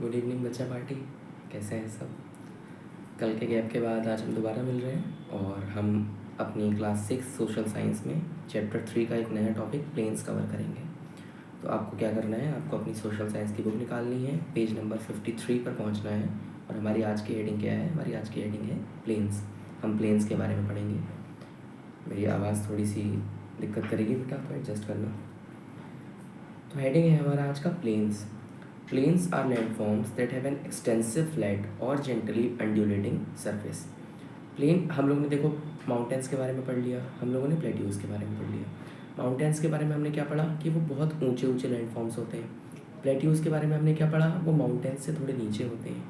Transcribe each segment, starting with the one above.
Good evening बच्चा party. कैसे हैं सब? कल के गैप के बाद आज हम दोबारा मिल रहे हैं और हम अपनी क्लास 6 सोशल साइंस में चैप्टर 3 का एक नया टॉपिक प्लेन्स कवर करेंगे। तो आपको क्या करना है, आपको अपनी सोशल साइंस की बुक निकालनी है, पेज नंबर 53 पर पहुंचना है और हमारी आज की हेडिंग क्या है? हमारी आज की हेडिंग है प्लेन्स। हम प्लेन्स के बारे में पढ़ेंगे। मेरी आवाज़ थोड़ी सी दिक्कत करेगी बेटा, तो एडजस्ट करना। तो हेडिंग है हमारा आज का planes. Plains are landforms that have an extensive flat or gently undulating surface. Plain हम लोगों ने देखो माउंटेन्स के बारे में पढ़ लिया, हम लोगों ने प्लेट्यूज के बारे में पढ़ लिया। माउंटेन्स के बारे में हमने क्या पढ़ा कि वो बहुत ऊंचे ऊंचे लैंडफॉर्म्स होते हैं। प्लेट्यूज के बारे में हमने क्या पढ़ा, वो माउंटेन्स से थोड़े नीचे होते हैं।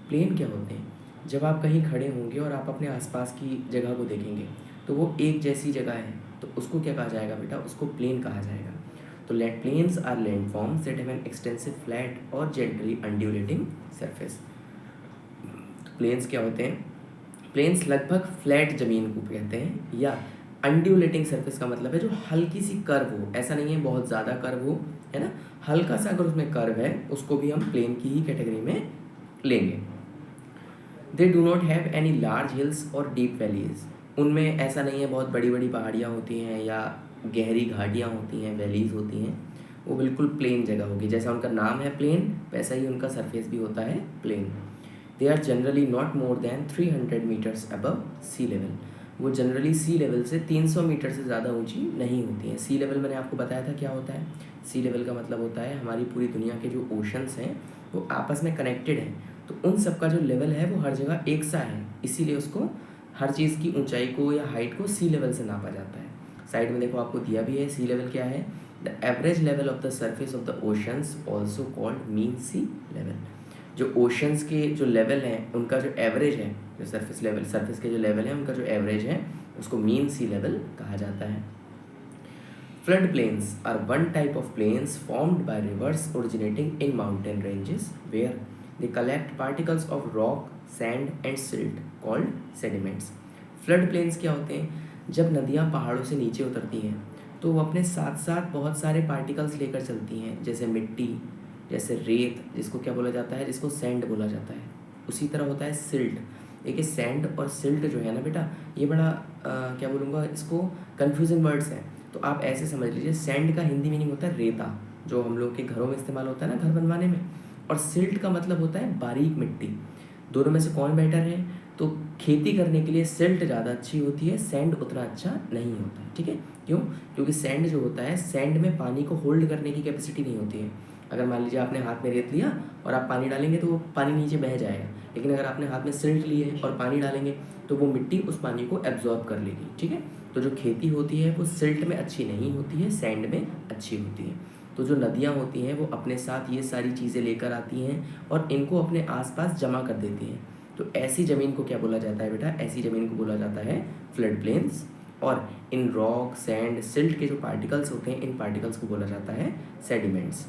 प्लेन क्या होते हैं? जब आप कहीं खड़े होंगे और आप अपने आसपास की जगह को देखेंगे तो वो एक जैसी जगह है, तो उसको क्या कहा जाएगा बेटा? उसको प्लेन कहा जाएगा। तो plains are landforms that have an extensive flat or gently undulating surface. Plains क्या होते हैं? प्लेन्स लगभग फ्लैट ज़मीन को कहते हैं, या अनड्यूलेटिंग सरफेस का मतलब है जो हल्की सी कर्व हो। ऐसा नहीं है बहुत ज़्यादा कर्व हो, है ना, हल्का सा अगर उसमें कर्व है उसको भी हम प्लेन की ही कैटेगरी में लेंगे। They do not have any large hills और डीप वैलीज। उनमें ऐसा नहीं है बहुत बड़ी बड़ी पहाड़ियाँ होती हैं या गहरी घाटियाँ होती हैं, वैलीज होती हैं। वो बिल्कुल प्लेन जगह होगी। जैसा उनका नाम है प्लेन, वैसा ही उनका सरफेस भी होता है plain. They are generally not more than 300 metres above sea level. वो जनरली सी लेवल से 300 मीटर से ज़्यादा ऊंची नहीं होती हैं। सी लेवल मैंने आपको बताया था क्या होता है। सी लेवल का मतलब होता है हमारी पूरी दुनिया के जो ओशंस हैं वो आपस में कनेक्टेड हैं, तो उन सब का जो लेवल है वो हर जगह एक सा है, इसीलिए उसको हर चीज़ की ऊंचाई को या हाइट को सी लेवल से नापा जाता है। साइड में देखो आपको दिया भी है, सी लेवल क्या है? The average level of the surface of the oceans also called mean sea level. जो ओशंस के जो लेवल हैं उनका जो एवरेज है, जो सरफेस के जो लेवल हैं उनका जो एवरेज है उसको मीन सी लेवल कहा जाता है। Flood plains are one type of plains formed by rivers originating in mountain ranges where they collect particles of rock, sand and silt called sediments. Flood plains क्या होते हैं? जब नदियाँ पहाड़ों से नीचे उतरती हैं तो वो अपने साथ साथ बहुत सारे पार्टिकल्स लेकर चलती हैं, जैसे मिट्टी, जैसे रेत, जिसको क्या बोला जाता है? जिसको सैंड बोला जाता है। उसी तरह होता है सिल्ट। देखिए सैंड और सिल्ट जो है ना बेटा, ये बड़ा क्या बोलूँगा इसको, कन्फ्यूजिंग वर्ड्स हैं। तो आप ऐसे समझ लीजिए, सैंड का हिंदी मीनिंग होता है रेता, जो हम लोग के घरों में इस्तेमाल होता है ना घर बनवाने में, और सिल्ट का मतलब होता है बारीक मिट्टी। दोनों में से कौन बेटर है? तो खेती करने के लिए सिल्ट ज़्यादा अच्छी होती है, सैंड उतना अच्छा नहीं होता है। ठीक है, क्यों? क्योंकि सैंड जो होता है, सैंड में पानी को होल्ड करने की कैपेसिटी नहीं होती है। अगर मान लीजिए आपने हाथ में रेत लिया और आप पानी डालेंगे तो वो पानी नीचे बह जाएगा, लेकिन अगर आपने हाथ में सिल्ट लिए और पानी डालेंगे तो वो मिट्टी उस पानी को एब्जॉर्ब कर लेगी। ठीक है, तो जो खेती होती है वो सिल्ट में अच्छी नहीं होती है, सैंड में अच्छी होती है। तो जो नदियाँ होती हैं वो अपने साथ ये सारी चीज़ें लेकर आती हैं और इनको अपने आसपास जमा कर देती हैं। तो ऐसी ज़मीन को क्या बोला जाता है बेटा? ऐसी ज़मीन को बोला जाता है फ्लड प्लेन्स। और इन रॉक, सैंड, सिल्ट के जो पार्टिकल्स होते हैं, इन पार्टिकल्स को बोला जाता है sediments.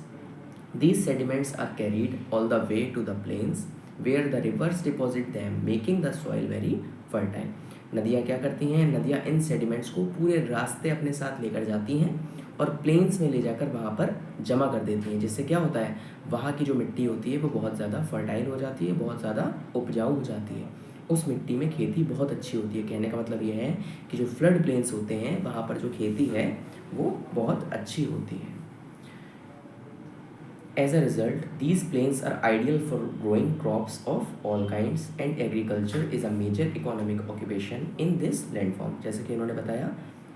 These sediments are carried all the way to the plains where the rivers deposit them, making the soil very fertile. नदियाँ क्या करती हैं? नदियाँ इन सेडिमेंट्स को पूरे रास्ते अपने साथ लेकर जाती हैं और प्लेन्स में ले जाकर वहाँ पर जमा कर देती हैं, जिससे क्या होता है, वहाँ की जो मिट्टी होती है वो बहुत ज़्यादा फर्टाइल हो जाती है, बहुत ज़्यादा उपजाऊ हो जाती है। उस मिट्टी में खेती बहुत अच्छी होती है। कहने का मतलब ये है कि जो फ्लड प्लेन्स होते हैं वहाँ पर जो खेती है वो बहुत अच्छी होती है। As a result, these plains are ideal for growing crops of all kinds and agriculture is a major economic occupation in this landform. जैसे कि इन्होंने बताया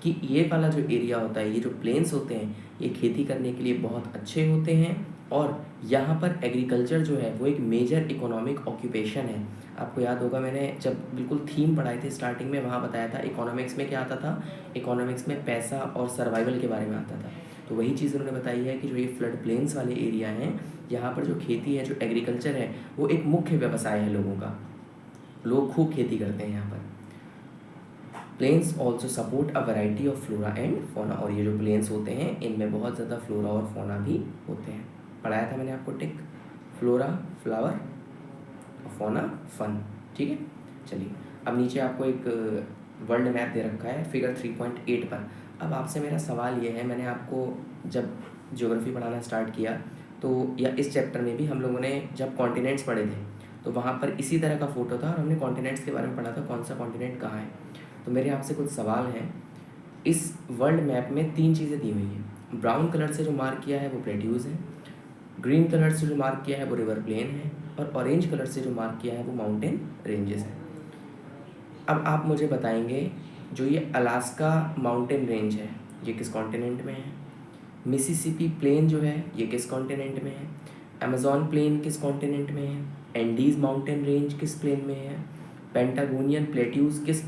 कि ये वाला जो एरिया होता है, ये जो प्लेन्स होते हैं, ये खेती करने के लिए बहुत अच्छे होते हैं और यहाँ पर एग्रीकल्चर जो है वो एक मेजर इकोनॉमिक ऑक्यूपेशन है। आपको याद होगा मैंने जब बिल्कुल थीम पढ़ाए थे स्टार्टिंग में, वहाँ बताया था इकोनॉमिक्स में क्या आता था, इकोनॉमिक्स में पैसा और सर्वाइवल के बारे में आता था। तो वही चीज़ उन्होंने बताई है कि जो ये फ्लड प्लेन्स वाले एरिया हैं, यहाँ पर जो खेती है, जो एग्रीकल्चर है, वो एक मुख्य व्यवसाय है लोगों का। लोग खूब खेती करते हैं यहाँ पर। Plains also support a variety of flora and fauna. और ये जो प्लेन्स होते हैं इनमें बहुत ज़्यादा फ्लोरा और फोना भी होते हैं। पढ़ाया था मैंने आपको टिक, फ्लोरा फ्लावर, फोना फन। ठीक है, चलिए अब नीचे आपको एक वर्ल्ड मैप दे रखा है फिगर 3.8 पर। अब आपसे मेरा सवाल ये है, मैंने आपको जब ज्योग्राफी पढ़ाना स्टार्ट किया तो या इस चैप्टर में भी हम लोगों ने जब कॉन्टिनेंट्स पढ़े थे तो वहाँ पर इसी तरह का फ़ोटो था और हमने कॉन्टिनेंट्स के बारे में पढ़ा था, कौन सा कॉन्टिनेंट कहाँ है। तो मेरे आपसे कुछ सवाल हैं। इस वर्ल्ड मैप में 3 चीज़ें दी हुई हैं। ब्राउन कलर से जो मार्क किया है वो प्लेट्यूज़ है, ग्रीन कलर से जो मार्क किया है वो रिवर प्लेन है, और ऑरेंज कलर से जो मार्क किया है वो माउंटेन रेंजेस है। अब आप मुझे बताएंगे, जो ये अलास्का माउंटेन रेंज है ये किस कॉन्टिनेंट में है, मिसिसिपी प्लेन जो है ये किस कॉन्टिनेंट में है, अमेज़न प्लेन किस कॉन्टिनेंट में है, एंडीज़ माउंटेन रेंज किस प्लेन में है, पेंटागोनियन प्लेट्यूज़ किस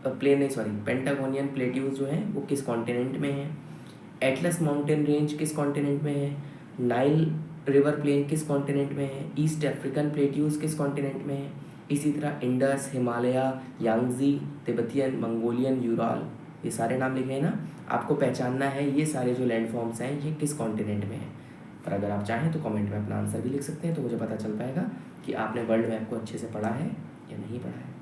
प्लेन नहीं सॉरी पेंटागोनियन प्लेट्यूज़ जो है वो किस कॉन्टिनेंट में है, एटलस माउंटेन रेंज किस कॉन्टिनेंट में है, नाइल रिवर प्लेन किस कॉन्टिनेंट में है, ईस्ट अफ्रीकन प्लेट्यूज़ किस कॉन्टिनेंट में है, इसी तरह Indus, Himalaya, Yangtze, Tibetan, Mongolian, Ural, ये सारे नाम लिखे हैं ना। आपको पहचानना है ये सारे जो लैंड फॉर्म्स हैं ये किस कॉन्टिनेंट में हैं। और अगर आप चाहें तो कमेंट में अपना आंसर भी लिख सकते हैं, तो मुझे पता चल पाएगा कि आपने वर्ल्ड मैप को अच्छे से पढ़ा है या नहीं पढ़ा है।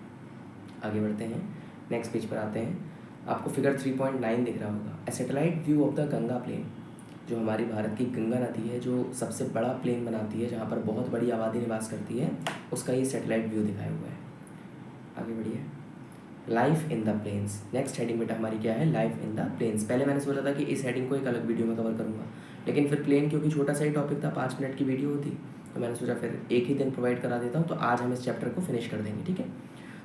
आगे बढ़ते हैं, नेक्स्ट पेज पर आते हैं। आपको फिगर 3.9 दिख रहा होगा, a satellite view of the Ganga plain, जो हमारी भारत की गंगा नदी है जो सबसे बड़ा प्लेन बनाती है, जहाँ पर बहुत बड़ी आबादी निवास करती है, उसका ये सैटेलाइट व्यू दिखाया हुआ है। आगे बढ़िए, life in the plains, next heading बेटा हमारी क्या है, लाइफ इन द प्लेन्स। पहले मैंने सोचा था कि इस हेडिंग को एक अलग वीडियो में कवर करूँगा, लेकिन फिर प्लेन क्योंकि छोटा सा ही टॉपिक था, 5 मिनट की वीडियो होती, तो मैंने सोचा फिर एक ही दिन प्रोवाइड करा देता हूँ, तो आज हम इस चैप्टर को फिनिश कर देंगे, ठीक है।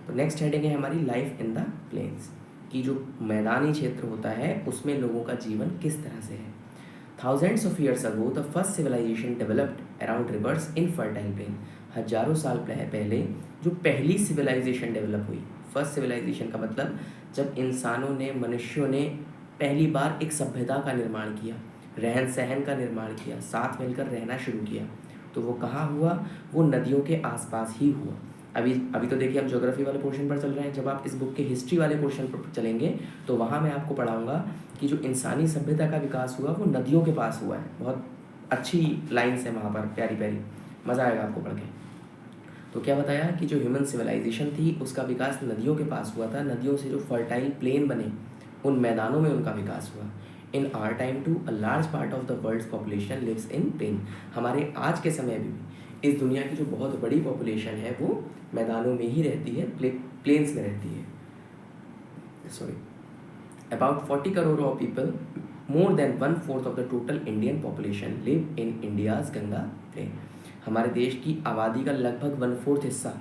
तो नेक्स्ट हेडिंग है हमारी लाइफ इन द प्लेन्स, की जो मैदानी क्षेत्र होता है उसमें लोगों का जीवन किस तरह से है। Thousands of years ago, the first civilization developed around rivers in fertile plain. हजारों साल पहले जो पहली सिविलाइजेशन डेवलप हुई, फर्स्ट सिविलाइजेशन का मतलब जब इंसानों ने, मनुष्यों ने पहली बार एक सभ्यता का निर्माण किया, रहन सहन का निर्माण किया, साथ मिलकर रहना शुरू किया, तो वो कहाँ हुआ, वो नदियों के आसपास ही हुआ। अभी तो देखिए हम ज्योग्राफी वाले पोर्शन पर चल रहे हैं, जब आप इस बुक के हिस्ट्री वाले पोर्शन पर चलेंगे तो वहाँ मैं आपको पढ़ाऊँगा कि जो इंसानी सभ्यता का विकास हुआ वो नदियों के पास हुआ है। बहुत अच्छी लाइन्स है वहाँ पर, प्यारी प्यारी, मज़ा आएगा आपको पढ़ के। तो क्या बताया कि जो ह्यूमन सिविलाइजेशन थी उसका विकास नदियों के पास हुआ था, नदियों से जो फर्टाइल प्लेन बने उन मैदानों में उनका विकास हुआ। In our time to a large part of the world's population lives in plain, हमारे आज के समय में भी इस दुनिया की जो बहुत बड़ी पॉपुलेशन है वो मैदानों में ही रहती है, प्लेन्स में रहती है। Sorry, about 40 crore of people, more than 1/4 of the total Indian population live in India's Ganga plain. हमारे देश की आबादी का लगभग 1/4 हिस्सा,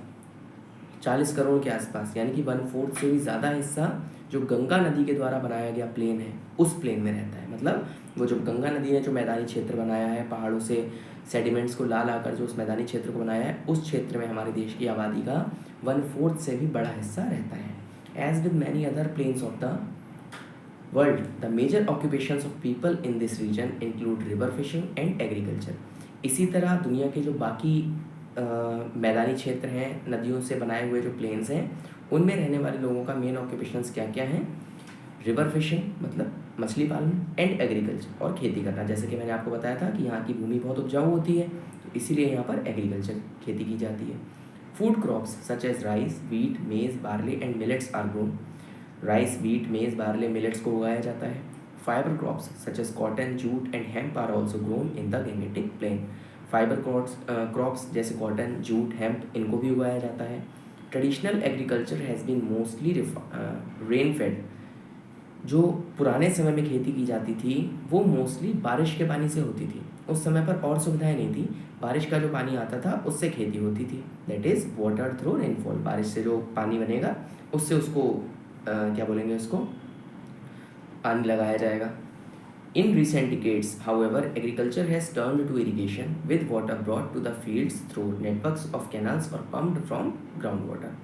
40 करोड़ के आसपास, यानी कि 1/4 से भी ज़्यादा हिस्सा जो गंगा नदी के द्वारा बनाया गया प्लेन है उस प्लेन में रहता है। मतलब वो जो गंगा नदी ने जो मैदानी क्षेत्र बनाया है, पहाड़ों से सेडिमेंट्स को ला कर जो उस मैदानी क्षेत्र को बनाया है, उस क्षेत्र में हमारे देश की आबादी का 1/4 से भी बड़ा हिस्सा रहता है। As with many other plains of the world, the major occupations of people in this region include river fishing and agriculture. इसी तरह दुनिया के जो बाकी मैदानी क्षेत्र हैं, नदियों से बनाए हुए जो प्लेन्स हैं, उनमें रहने वाले लोगों का मेन ऑक्यूपेशंस क्या क्या हैं, रिवर फिशिंग मतलब मछली पालन, एंड एग्रीकल्चर और खेती करना। जैसे कि मैंने आपको बताया था कि यहाँ की भूमि बहुत उपजाऊ होती है, तो इसीलिए यहाँ पर एग्रीकल्चर खेती की जाती है। Food crops such as rice, wheat, maize, barley and millets are grown. Rice, wheat, maize, barley, millets को उगाया जाता है। Fibre crops such as cotton, jute and hemp are also grown in the Gangetic plain. Fibre crops जैसे cotton, jute, hemp, इनको भी उगाया जाता है। Traditional agriculture has been mostly rain fed. जो पुराने समय में खेती की जाती थी वो मोस्टली बारिश के पानी से होती थी। उस समय पर और सुविधाएं नहीं थी, बारिश का जो पानी आता था उससे खेती होती थी, that is water through rainfall. बारिश से जो पानी बनेगा उससे उसको क्या बोलेंगे, उसको पानी लगाया जाएगा। In recent decades however agriculture has turned to irrigation with water brought to the fields through networks of canals और पम्प्ड फ्रॉम ग्राउंड वाटर।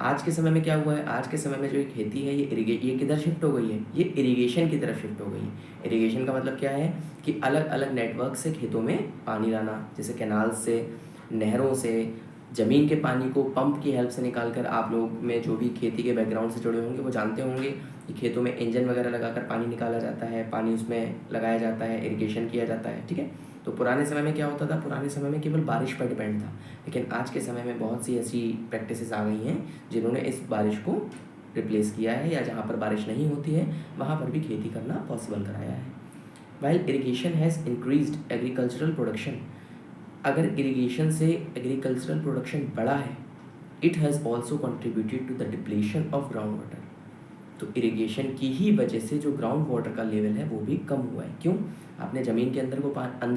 आज के समय में क्या हुआ है, आज के समय में जो खेती है ये किधर शिफ्ट हो गई है, ये इरिगेशन की तरफ शिफ्ट हो गई है। इरिगेशन का मतलब क्या है कि अलग अलग नेटवर्क से खेतों में पानी लाना, जैसे कैनाल्स से, नहरों से, ज़मीन के पानी को पंप की हेल्प से निकाल कर। आप लोग में जो भी खेती के बैकग्राउंड से जुड़े होंगे वो जानते होंगे कि खेतों में इंजन वगैरह लगाकर पानी निकाला जाता है, पानी उसमें लगाया जाता है, इरिगेशन किया जाता है, ठीक है। तो पुराने समय में क्या होता था, पुराने समय में केवल बारिश पर डिपेंड था, लेकिन आज के समय में बहुत सी ऐसी प्रैक्टिसेस आ गई हैं जिन्होंने इस बारिश को रिप्लेस किया है, या जहाँ पर बारिश नहीं होती है वहाँ पर भी खेती करना पॉसिबल कराया है। While irrigation has increased agricultural production, अगर इरिगेशन से एग्रीकल्चरल प्रोडक्शन बढ़ा है, it has also contributed to the depletion of ground water. तो इरिगेशन की ही वजह से जो ग्राउंड वाटर का लेवल है वो भी कम हुआ है। क्यों? आपने ज़मीन के अंदर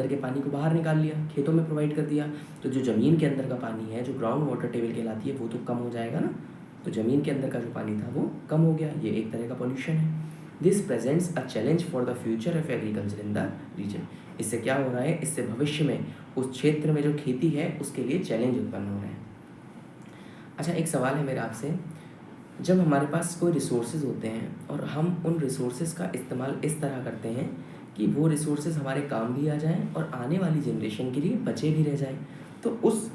के पानी को बाहर निकाल लिया, खेतों में प्रोवाइड कर दिया, तो जो ज़मीन के अंदर का पानी है, जो ग्राउंड वाटर टेबल कहलाती है, वो तो कम हो जाएगा ना। तो ज़मीन के अंदर का जो पानी था वो कम हो गया, ये एक तरह का पॉल्यूशन है। This presents a challenge for the future of agriculture in the region. इससे क्या हो रहा है, इससे भविष्य में उस क्षेत्र में जो खेती है उसके लिए चैलेंज उत्पन्न हो रहे हैं। अच्छा, एक सवाल है मेरा आपसे, जब हमारे पास कोई रिसोर्सेज होते हैं और हम उन रिसोर्सेज का इस्तेमाल इस तरह करते हैं कि वो रिसोर्सेज हमारे काम भी आ जाएं और आने वाली जनरेशन के लिए बचे भी रह जाएं, तो उस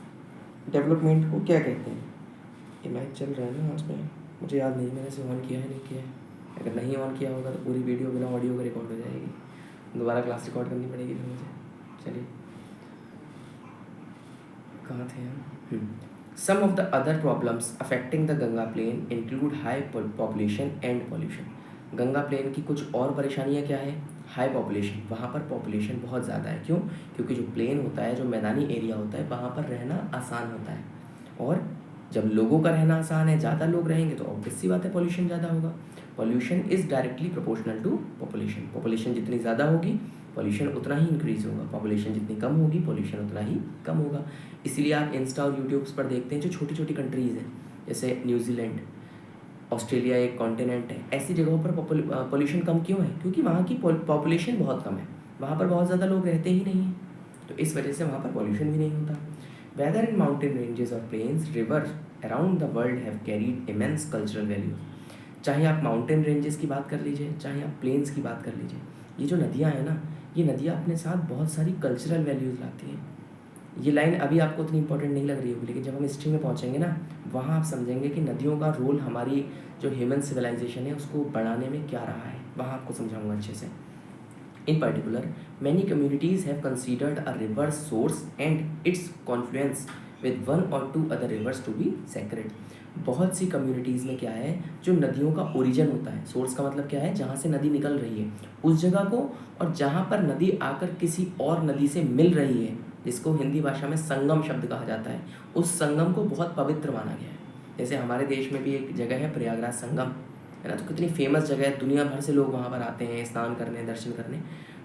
डेवलपमेंट को क्या कहते हैं? ये मैच चल रहा है ना आज में, मुझे याद नहीं मैंने इसे ऑन किया है नहीं किया है। अगर नहीं ऑन किया होगा तो पूरी वीडियो बिना ऑडियो का रिकॉर्ड हो जाएगी, दोबारा क्लास रिकॉर्ड करनी पड़ेगी फिर मुझे। चलिए, कहाँ थे हम? Some of the other problems affecting the Ganga plain include high population and pollution. Ganga plain की कुछ और परेशानियाँ क्या है? हाई पॉपुलेशन, वहाँ पर पॉपुलेशन बहुत ज़्यादा है। क्यों? क्योंकि जो प्लेन होता है, जो मैदानी एरिया होता है, वहाँ पर रहना आसान होता है, और जब लोगों का रहना आसान है, ज़्यादा लोग रहेंगे तो ऑब्वियस सी बात है पॉल्यूशन ज़्यादा होगा। Pollution is directly proportional to population. Population जितनी ज़्यादा होगी पॉल्यूशन उतना ही इंक्रीज़ होगा, पॉपुलेशन जितनी कम होगी पॉल्यूशन उतना ही कम होगा। इसीलिए आप इंस्टा और यूट्यूब्स पर देखते हैं जो छोटी छोटी कंट्रीज़ हैं, जैसे न्यूजीलैंड, ऑस्ट्रेलिया एक कॉन्टिनेंट है, ऐसी जगहों पर पॉल्यूशन कम क्यों है? क्योंकि वहाँ की पॉपुलेशन बहुत कम है, वहाँ पर बहुत ज़्यादा लोग रहते ही नहीं हैं, तो इस वजह से वहाँ पर पॉल्यूशन भी नहीं होता। वेदर इन माउंटेन रेंजेस और plains, river around the world have carried immense cultural value. चाहे आप माउंटेन रेंजेस की बात कर लीजिए, चाहे आप प्लेन्स की बात कर लीजिए, ये जो नदियाँ हैं ना, ये नदियाँ अपने साथ बहुत सारी कल्चरल वैल्यूज़ लाती हैं। ये लाइन अभी आपको उतनी इंपॉर्टेंट नहीं लग रही होगी, लेकिन जब हम हिस्ट्री में पहुँचेंगे ना, वहाँ आप समझेंगे कि नदियों का रोल हमारी जो ह्यूमन सिविलाइजेशन है उसको बढ़ाने में क्या रहा है, वहाँ आपको समझाऊंगा अच्छे से। In particular, many communities have considered a river source and its confluence with one or two other rivers to be sacred. बहुत सी कम्युनिटीज़ में क्या है, जो नदियों का ओरिजिन होता है, सोर्स का मतलब क्या है, जहाँ से नदी निकल रही है उस जगह को, और जहाँ पर नदी आकर किसी और नदी से मिल रही है, जिसको हिंदी भाषा में संगम शब्द कहा जाता है, उस संगम को बहुत पवित्र माना गया है। जैसे हमारे देश में भी एक जगह है प्रयागराज संगम, है ना, तो कितनी फेमस जगह है, दुनिया भर से लोग वहाँ पर आते हैं स्नान करने, दर्शन करने।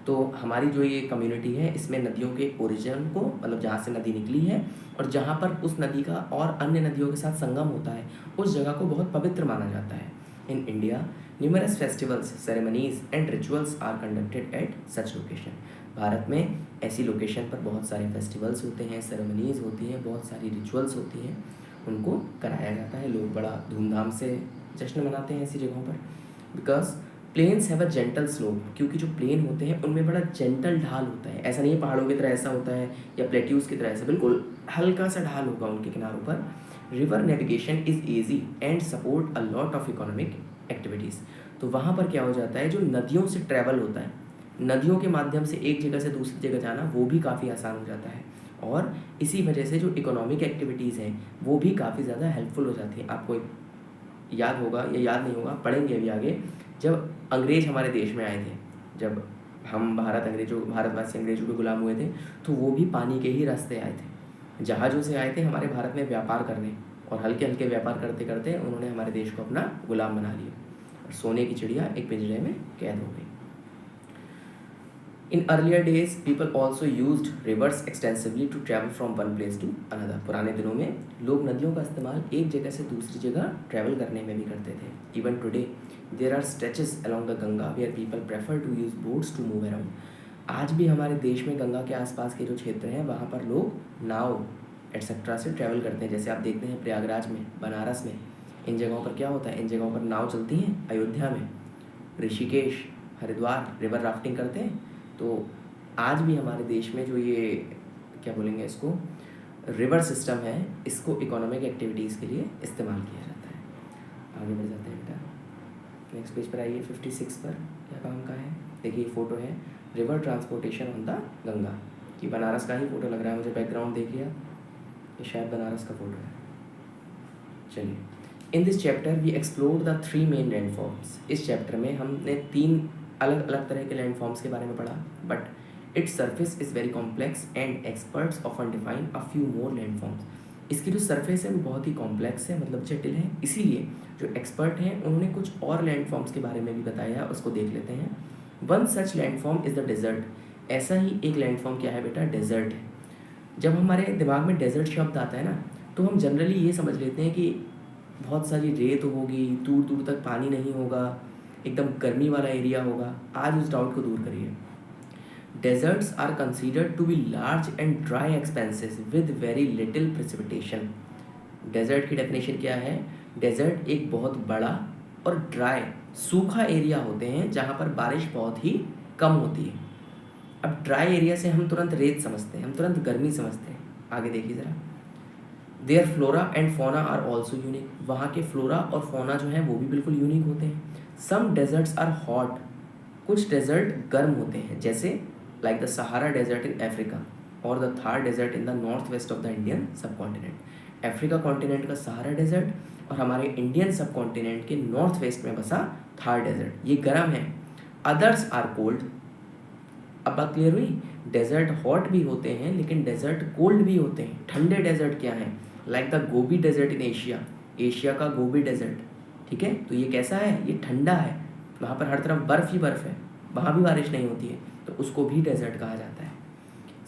तो हमारी जो ये कम्युनिटी है, इसमें नदियों के ओरिजिन को, मतलब जहाँ से नदी निकली है और जहाँ पर उस नदी का और अन्य नदियों के साथ संगम होता है, उस जगह को बहुत पवित्र माना जाता है। In India, numerous festivals, ceremonies and rituals are conducted at such location. Bharat में ऐसी लोकेशन पर बहुत सारे फेस्टिवल्स होते हैं, सेरेमनीज होती हैं, बहुत सारी रिचुअल्स होती हैं, उनको कराया जाता है, लोग बड़ा धूमधाम से जश्न मनाते हैं ऐसी जगहों पर। Because plains have a gentle slope, क्योंकि जो प्लेन होते हैं उनमें बड़ा जेंटल ढाल होता है, ऐसा नहीं है पहाड़ों की तरह ऐसा होता है या प्लेट्यूज की तरह ऐसा, बिल्कुल हल्का सा ढाल होगा उनके किनारों पर। River navigation is easy and support a lot of economic activities. तो वहाँ पर क्या हो जाता है, जो नदियों से ट्रैवल होता है, नदियों के माध्यम से एक जगह से दूसरी जगह जाना, वो भी काफ़ी आसान हो जाता है, और इसी वजह से जो इकोनॉमिक एक्टिविटीज़ हैं वो भी काफ़ी ज़्यादा हेल्पफुल हो जाती है। आपको याद होगा या याद नहीं होगा, पढ़ेंगे अभी आगे, जब अंग्रेज़ हमारे देश में आए थे, जब हम भारतवासी अंग्रेज़ों के गुलाम हुए थे, तो वो भी पानी के ही रास्ते आए थे, जहाज़ों से आए थे हमारे भारत में व्यापार करने, और हल्के हल्के व्यापार करते करते उन्होंने हमारे देश को अपना गुलाम बना लिया, और सोने की चिड़िया एक पिंजरे में कैद हो गई। In earlier days, people also used rivers extensively to travel from one place to another. पुराने दिनों में लोग नदियों का इस्तेमाल एक जगह से दूसरी जगह ट्रैवल करने में भी करते थे। Even today, there are stretches along the Ganga where people prefer to use boats to move around. आज भी हमारे देश में गंगा के आसपास के जो क्षेत्र हैं वहाँ पर लोग नाव एट्सेट्रा से ट्रैवल करते हैं। जैसे आप देखते हैं प्रयागराज में, बनारस में, इन जगहों पर क्या होता है, इन जगहों पर नाव चलती हैं। अयोध्या में, ऋषिकेश, हरिद्वार रिवर राफ्टिंग करते हैं। तो आज भी हमारे देश में जो ये क्या बोलेंगे इसको, रिवर सिस्टम है, इसको इकोनॉमिक एक्टिविटीज़ के लिए इस्तेमाल किया जाता है। आगे बढ़ जाते हैं बेटा, नेक्स्ट पेज पर आइए। 56 पर क्या काम का है, देखिए फ़ोटो है river transportation on the Ganga, कि बनारस का ही फ़ोटो लग रहा है मुझे, बैकग्राउंड देखिए आप, ये शायद बनारस का फ़ोटो है। चलिए, in this chapter we explore the 3 main landforms. इस चैप्टर में हमने 3 अलग अलग तरह के लैंडफॉर्म्स के बारे में पढ़ा, but its surface is very complex and experts often define a few more landforms. इसकी जो सरफेस है वो बहुत ही कॉम्प्लेक्स है, मतलब जटिल है, इसीलिए जो एक्सपर्ट हैं उन्होंने कुछ और लैंडफॉर्म्स के बारे में भी बताया है, उसको देख लेते हैं। One such landform is the desert. ऐसा ही एक लैंडफॉर्म क्या है बेटा, डेजर्ट है। जब हमारे दिमाग में डेजर्ट शब्द आता है ना, तो हम जनरली ये समझ लेते हैं कि बहुत सारी रेत होगी, दूर दूर तक पानी नहीं होगा, एकदम गर्मी वाला एरिया होगा। आज उस डाउट को दूर करिए। Deserts are considered to be large and dry expanses with very little precipitation. Desert की डेफिनेशन क्या है? डेजर्ट एक बहुत बड़ा और ड्राई, सूखा एरिया होते हैं जहाँ पर बारिश बहुत ही कम होती है। अब ड्राई एरिया से हम तुरंत रेत समझते हैं, हम तुरंत गर्मी समझते हैं। आगे देखिए ज़रा। Their flora and fauna are also unique. वहाँ के फ्लोरा और फोना जो है वो भी बिल्कुल यूनिक होते हैं। Some deserts are hot. कुछ डेजर्ट गर्म होते हैं, जैसे like the Sahara desert in Africa और the Thar desert in the north west of the Indian subcontinent. Africa continent का सहारा डेजर्ट और हमारे इंडियन सब कॉन्टिनेंट के नॉर्थ वेस्ट में बसा थार डेजर्ट, ये गर्म है। Others are cold. अब बात क्लियर हुई। डेजर्ट हॉट भी होते हैं लेकिन डेजर्ट कोल्ड भी होते हैं। ठंडे डेजर्ट क्या हैं? Like the Gobi desert in Asia, Asia का गोबी डेजर्ट, ठीक है। तो ये कैसा है? ये ठंडा है, वहाँ पर हर तरफ बर्फ़ ही बर्फ़ है, वहाँ भी बारिश नहीं होती है, तो उसको भी डेजर्ट कहा जाता है।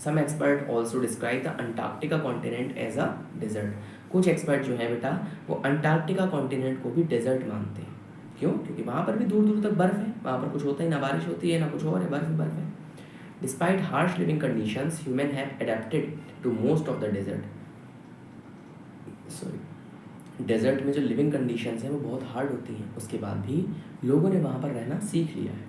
Some expert also describe the Antarctica continent as a desert. कुछ एक्सपर्ट जो है बेटा वो अंटार्कटिका कॉन्टिनेंट को भी डेजर्ट मानते हैं। क्यों? क्योंकि वहाँ पर भी दूर दूर तक बर्फ़ है, वहाँ पर कुछ होता ही ना, बारिश होती है ना कुछ और है, बर्फ़ ही बर्फ़ है। Despite harsh living conditions, humans have adapted to most of the desert. Desert में जो लिविंग कंडीशंस हैं वो बहुत हार्ड होती हैं, उसके बाद भी लोगों ने वहाँ पर रहना सीख लिया है।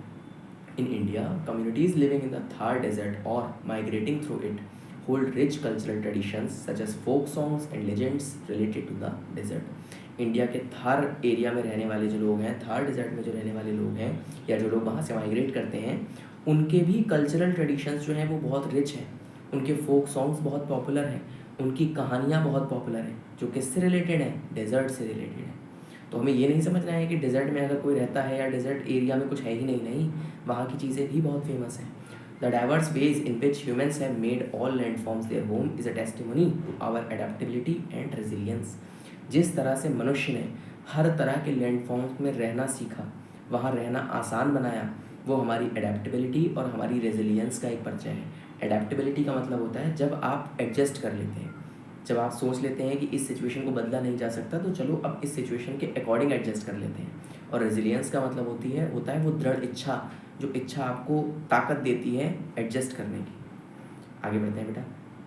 In India, communities living in the Thar desert और migrating through it hold rich cultural traditions such as folk songs and legends related to the desert. India के थार एरिया में रहने वाले जो लोग हैं, थार डेजर्ट में जो रहने वाले लोग हैं, या जो लोग वहाँ से माइग्रेट करते हैं, उनके भी कल्चरल ट्रेडिशंस जो हैं वो बहुत रिच हैं। उनके फोक सॉन्ग्स बहुत पॉपुलर हैं, उनकी कहानियाँ बहुत पॉपुलर हैं, जो किससे रिलेटेड हैं? डेजर्ट से रिलेटेड है। तो हमें ये नहीं समझना है कि डेजर्ट में अगर कोई रहता है या डेजर्ट एरिया में कुछ है ही नहीं, नहीं, वहाँ की चीज़ें भी बहुत फेमस हैं। The diverse ways in which humans have made all landforms their home is a testimony to our adaptability and resilience. जिस तरह से मनुष्य ने हर तरह के लैंडफॉर्म्स में रहना सीखा, वहाँ रहना आसान बनाया, वो हमारी एडेप्टेबिलिटी और हमारी रेजिलियंस का एक परिचय है। एडेप्टेबिलिटी का मतलब होता है जब आप एडजस्ट कर लेते हैं, जब आप सोच लेते हैं कि इस सिचुएशन को बदला नहीं जा सकता, तो चलो अब इस सिचुएशन के अकॉर्डिंग एडजस्ट कर लेते हैं। और रेजिलियंस का मतलब होता है वो दृढ़ इच्छा, जो इच्छा आपको ताकत देती है एडजस्ट करने की। आगे बढ़ते हैं बेटा।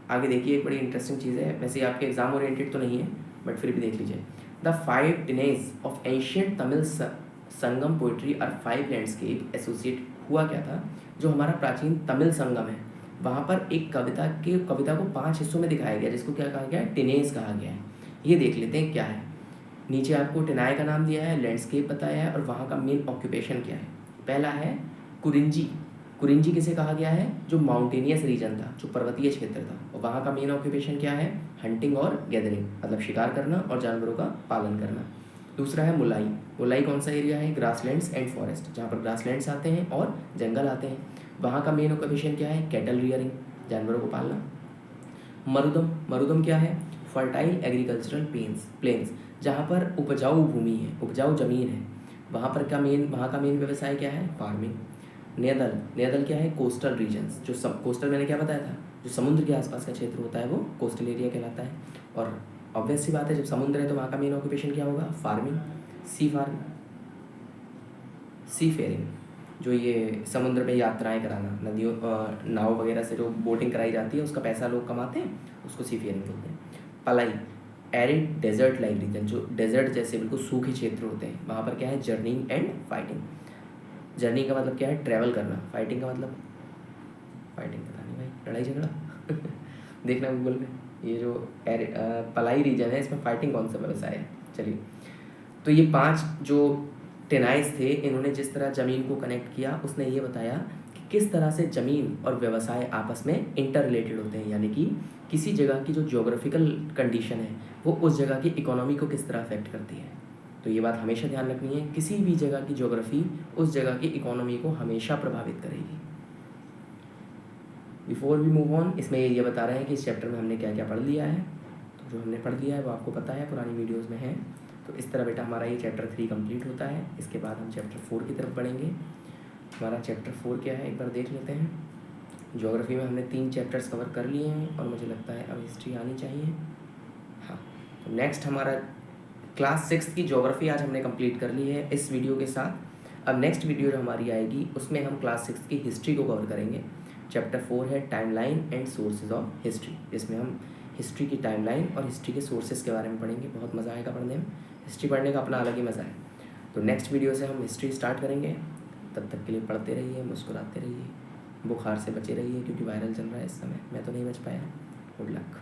आगे देखिए, एक बड़ी इंटरेस्टिंग चीज़ है, वैसे आपके एग्जाम ओरिएंटेड तो नहीं है बट फिर भी देख लीजिए। The 5 tinais of ancient Tamil Sangam poetry are 5 landscape associate. हुआ क्या था? जो हमारा प्राचीन तमिल संगम है, वहाँ पर एक कविता को 5 हिस्सों में दिखाया गया, जिसको क्या कहा गया है? टेनेज कहा गया है। ये देख लेते हैं क्या है। नीचे आपको टेनाई का नाम दिया है, लैंडस्केप बताया है और वहाँ का मेन ऑक्यूपेशन क्या है। पहला है कुरिंजी। कुरिंजी किसे कहा गया है? जो माउंटेनियस रीजन था, जो पर्वतीय क्षेत्र था, और वहाँ का मेन ऑक्यूपेशन क्या है? हंटिंग और गैदरिंग, मतलब शिकार करना और जानवरों का पालन करना। दूसरा है मुलाई। मुलाई कौन सा एरिया है? ग्रासलैंड्स एंड फॉरेस्ट, जहाँ पर ग्रासलैंड्स आते हैं और जंगल आते हैं। वहाँ का मेन ऑक्यूपेशन क्या है? कैटल रियरिंग, जानवरों को पालना। मरुदम। मरुदम क्या है? फर्टाइल एग्रीकल्चरल प्लेन्स, जहाँ पर उपजाऊ भूमि है, उपजाऊ जमीन है, वहाँ का मेन व्यवसाय क्या है? फार्मिंग। नेदल। नेदल क्या है? कोस्टल रीजन्स, जो सब कोस्टल, मैंने क्या बताया था, जो समुद्र के आसपास का क्षेत्र होता है वो कोस्टल एरिया कहलाता है। और ऑब्वियस सी बात है, जब समुद्र है तो वहाँ का मेन ऑक्यूपेशन क्या होगा? फार्मिंग। सी फेयरिंग, जो ये समुद्र में यात्राएं कराना, नदियों नाव वगैरह से जो बोटिंग कराई जाती है, उसका पैसा लोग कमाते हैं, उसको सी फेयरिंग बोलते हैं। पलाई। एरिड डेजर्ट लाइक रीजन, जो डेजर्ट जैसे बिल्कुल सूखे क्षेत्र होते हैं, वहाँ पर क्या है? Journeying and fighting. जर्नी का मतलब क्या है? ट्रैवल करना। फाइटिंग का मतलब, फाइटिंग पता नहीं भाई, लड़ाई झगड़ा देखना गूगल में। ये जो पलाई रीजन है, इसमें फाइटिंग कौन सा व्यवसाय है? चलिए, तो ये 5 जो टेनाइज थे, इन्होंने जिस तरह ज़मीन को कनेक्ट किया, उसने ये बताया कि किस तरह से ज़मीन और व्यवसाय आपस में इंटर रिलेटेड होते हैं, यानी कि किसी जगह की जो ज्योग्राफिकल कंडीशन है वो उस जगह की इकोनॉमी को किस तरह अफेक्ट करती है। तो ये बात हमेशा ध्यान रखनी है, किसी भी जगह की ज्योग्राफी उस जगह की इकोनॉमी को हमेशा प्रभावित करेगी। बिफोर वी मूव ऑन, इसमें ये बता रहे हैं कि इस चैप्टर में हमने क्या क्या पढ़ लिया है। तो जो हमने पढ़ लिया है वो आपको पता है, पुरानी वीडियोज़ में है। तो इस तरह बेटा हमारा ये चैप्टर 3 कंप्लीट होता है। इसके बाद हम चैप्टर 4 की तरफ बढ़ेंगे। हमारा चैप्टर 4 क्या है एक बार देख लेते हैं। ज्योग्राफी में हमने 3 चैप्टर्स कवर कर लिए हैं और मुझे लगता है अब हिस्ट्री आनी चाहिए। हाँ, तो नेक्स्ट हमारा क्लास 6 की ज्योग्राफी आज हमने कंप्लीट कर ली है इस वीडियो के साथ। अब नेक्स्ट वीडियो जो हमारी आएगी उसमें हम क्लास 6 की हिस्ट्री को कवर करेंगे। चैप्टर 4 है timeline and sources of history, जिसमें हम हिस्ट्री की टाइमलाइन और हिस्ट्री के सोर्सेज के बारे में पढ़ेंगे। बहुत मज़ा आएगा पढ़ने में, हिस्ट्री पढ़ने का अपना अलग ही मज़ा है। तो नेक्स्ट वीडियो से हम हिस्ट्री स्टार्ट करेंगे। तब तक के लिए पढ़ते रहिए, मुस्कुराते रहिए, बुखार से बचे रहिए क्योंकि वायरल चल रहा है इस समय। मैं तो नहीं बच पाया। Good luck.